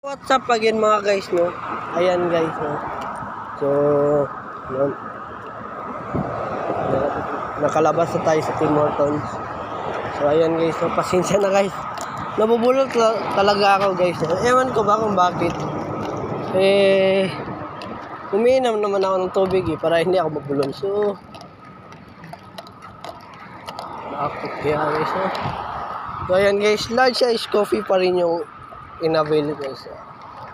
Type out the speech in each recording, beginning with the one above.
What's up again mga guys, no? Ayan guys, no? So, yun. Nakalabas na tayo sa Tim Hortons. So, ayan guys, no? Pasensya na guys. Nabubulol talaga ako guys, no? Ewan ko ba kung bakit. Umiinom naman ako ng tubig para hindi ako mabulol. So, bakit kaya guys, no? So, ayan guys, large size coffee pa rin yung in-available sa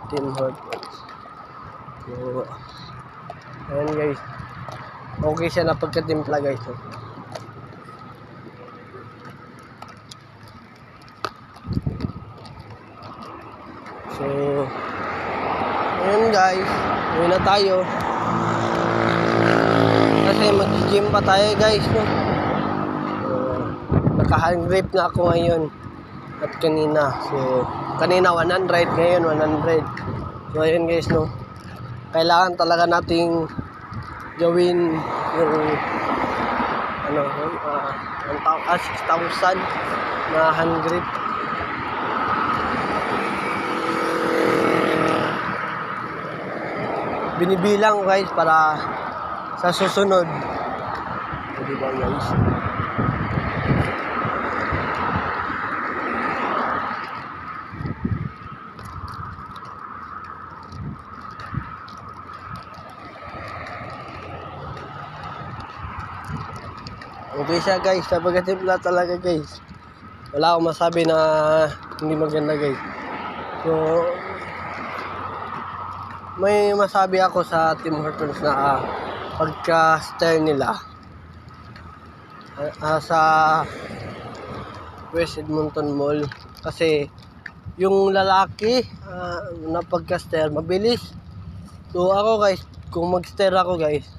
Tim Hortons. So, ayan guys. Okay siya na pagkatimpla guys. So, ayan guys. Uwi na tayo. Kasi mag-gym pa tayo guys, no? So, naka-hand grip na ako ngayon. At kanina. So, kanina 100, ngayon 100. So, ayan guys, no? Kailangan talaga nating gawin yung 6,000 na hand grip. Binibilang guys para sa susunod. Di ba guys? Okay siya guys, napagatimpla talaga guys. Wala akong masabi na hindi maganda guys. So, may masabi ako sa Tim Hortons na pagka-stir nila sa West Edmonton Mall. Kasi yung lalaki na pagka-stir mabilis. So ako guys, kung mag-stir ako guys,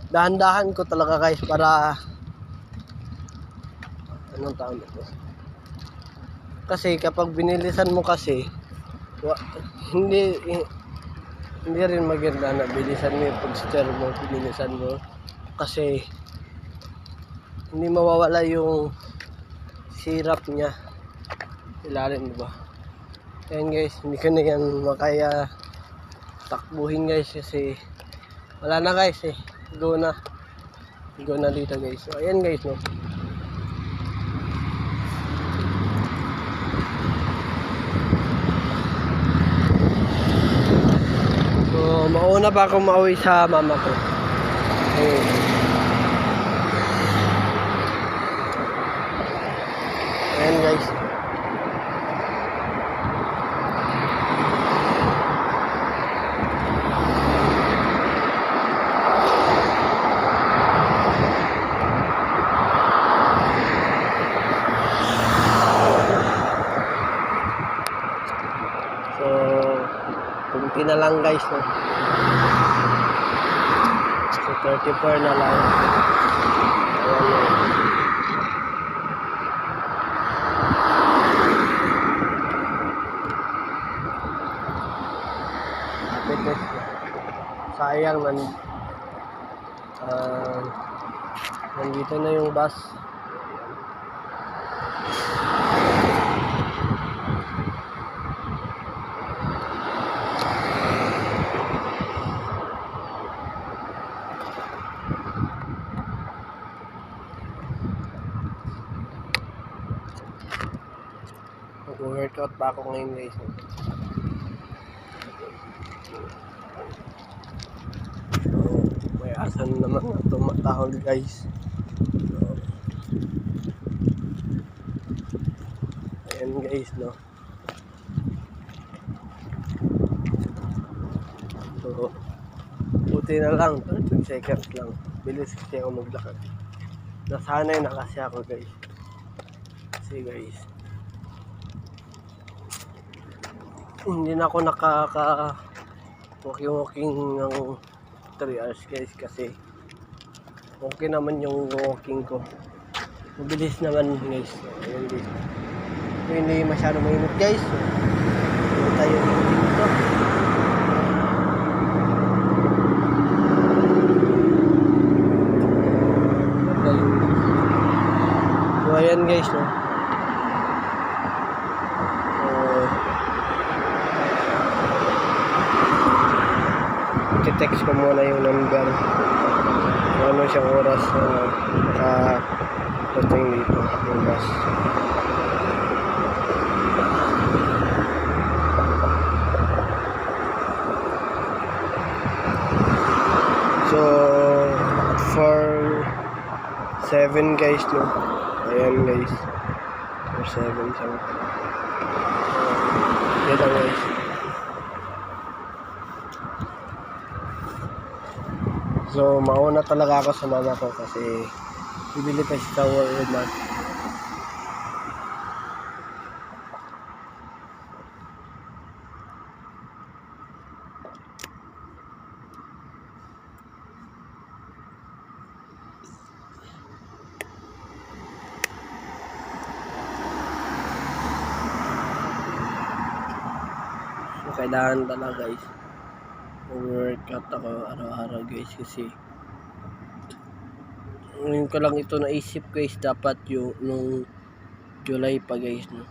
dahan-dahan ko talaga guys para anong tawag ito? Kasi kapag binilisan mo kasi hindi rin maganda na bilisan mo yung pag-stir mo, binilisan mo kasi hindi mawawala yung syrup niya ilalim, diba? Ayan guys, hindi ko na yan makaya takbuhin guys kasi wala na guys go na dito guys. So ayan guys, no? So mauna pa akong mauwi sa mama ko. Ayan guys. So, kunti na lang guys, no? So, 34 na lang. Ayan, no? Sayang nandito na yung bus. Mag-workout pa ako ngayon guys. May asan naman na tumatahol guys. So, ayan guys, no? So, buti na lang 13 seconds lang. Bilis kasi ako maglakad. Nasanay na kasi ako guys. Kasi guys, hindi na ako walking ng 3 hours guys kasi okay naman yung walking ko. Mabilis naman guys. Ayan guys. Hindi masyado mainit guys. Hindi tayo dito. So ayan guys, no? text ko muna yung number. Kung ano siyang oras na nakarating dito yung bus. So, for 7 guys, no? Ayan guys. For 7 siya. Yan lang guys. So, mauna talaga ako sa mama ko kasi bibili pa siya sa Walmart. So, kailangan talaga guys. Workout ako araw-araw guys kasi ngayon ko lang ito naisip guys, dapat yung nung July pa guys, no?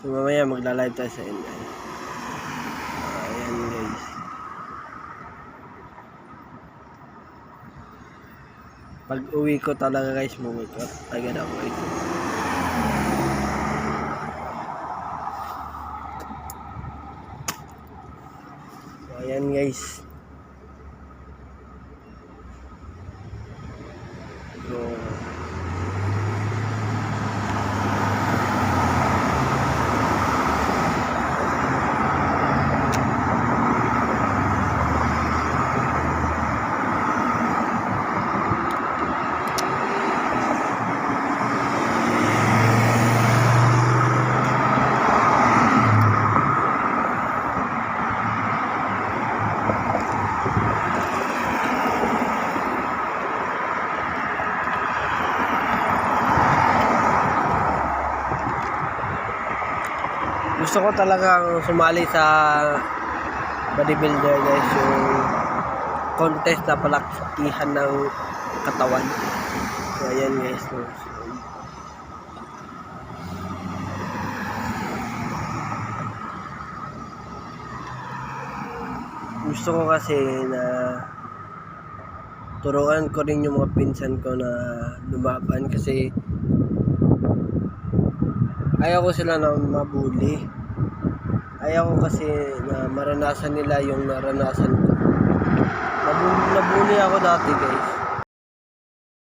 So mamaya magla-live tayo sa NI. Ayan guys. Pag uwi ko talaga guys, mag-workout agad ako guys. So ayan guys. So, gusto ko talagang sumali sa bodybuilder guys, yung contest na palakihan ng katawan. So ayan guys, so, gusto ko kasi na turuan ko rin yung mga pinsan ko na lumaban kasi ayaw ko sila na mabuli. Ayaw ko kasi na maranasan nila yung naranasan ko. Nabuli ako dati guys.